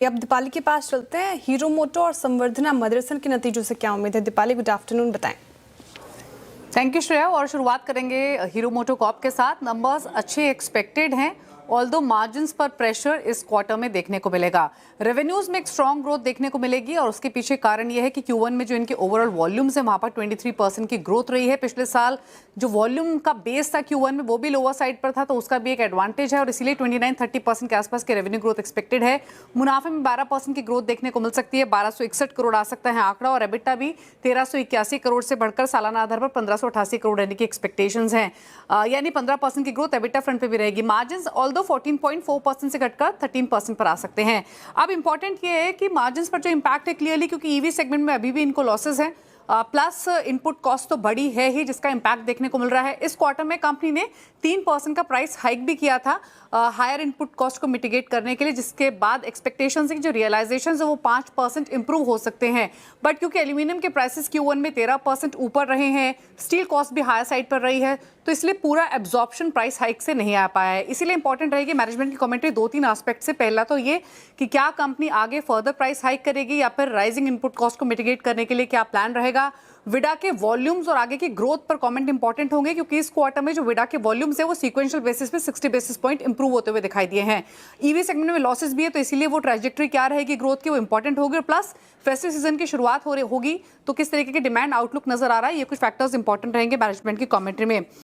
अब दीपाली के पास चलते हैं। हीरो मोटो और संवर्धना मदरसन के नतीजों से क्या उम्मीद है? दीपाली, गुड आफ्टरनून, बताएं। Thank you Shreya. और शुरुआत करेंगे हीरो मोटो कॉर्प के साथ। नंबर्स अच्छे एक्सपेक्टेड हैं, ऑल्दो मार्जिन्स पर प्रेशर इस क्वार्टर में देखने को मिलेगा। रेवेन्यूज में एक स्ट्रॉन्ग ग्रोथ देखने को मिलेगी और उसके पीछे कारण यह है कि Q1 में जो इनके ओवरऑल वॉल्यूम्स है वहां पर 23% की ग्रोथ रही है। पिछले साल जो वॉल्यूम का बेस था Q1 में वो भी लोअर साइड पर था, तो उसका भी एक एडवांटेज है और इसीलिए 29-30% के आसपास के रेवेन्यू ग्रोथ एक्सपेक्टेड है। मुनाफे में 12% की ग्रोथ देखने को मिल सकती है, 1261 करोड़ आ सकता है आंकड़ा, और एबिटा भी 1381 करोड़ से बढ़कर सालाना आधार पर 1588 करोड़ रहने की एक्सपेक्टेशंस हैं। यानी 15% की ग्रोथ एबिटा फ्रंट पे भी रहेगी। मार्जिन्स ऑल्दो 14.4% से घटकर 13% पर आ सकते हैं। अब इंपॉर्टेंट ये है कि मार्जिन्स पर जो इंपैक्ट है क्लियरली, क्योंकि ईवी सेगमेंट में अभी भी इनको लॉसेस हैं, प्लस इनपुट कॉस्ट तो बड़ी है ही जिसका इंपैक्ट देखने को मिल रहा है। इस क्वार्टर में कंपनी ने 3% का प्राइस हाइक भी किया था हायर इनपुट कॉस्ट को मिटिगेट करने के लिए, जिसके बाद एक्सपेक्टेशंस है कि जो रियलाइजेशन है वो 5% इंप्रूव हो सकते हैं। बट क्योंकि एल्यूमिनियम के प्राइसेस Q1 में 13% ऊपर रहे हैं, स्टील कॉस्ट भी हायर साइड पर रही है, तो इसलिए पूरा एब्जॉर्प्शन प्राइस हाइक से नहीं आ पाया है। इसीलिए इंपॉर्टेंट रहेगी मैनेजमेंट की कमेंट्री 2-3 एस्पेक्ट से। पहला तो ये कि क्या कंपनी आगे फर्दर प्राइस हाइक करेगी या फिर राइजिंग इनपुट कॉस्ट को मिटिगेट करने के लिए क्या प्लान रहेगा। विडा के वॉल्यूम्स और आगे की ग्रोथ पर कमेंट इंपॉर्टेंट होंगे, क्योंकि इस क्वार्टर में जो विडा के वॉल्यूम्स है वो सीक्वेंशियल बेसिस पे 60 बेसिस पॉइंट इंप्रूव होते हुए दिखाई दिए हैं। ईवी सेगमेंट में लॉसेस भी है, तो इसीलिए वो ट्रैजेक्टरी क्या रहेगी ग्रोथ की वो इंपॉर्टेंट होगी। और प्लस फेस्टिव सीजन की शुरुआत होगी, तो किस तरीके की डिमांड आउटलुक नजर आ रहा है, ये कुछ फैक्टर्स इंपॉर्टेंट रहेंगे मैनेजमेंट की कमेंट्री में।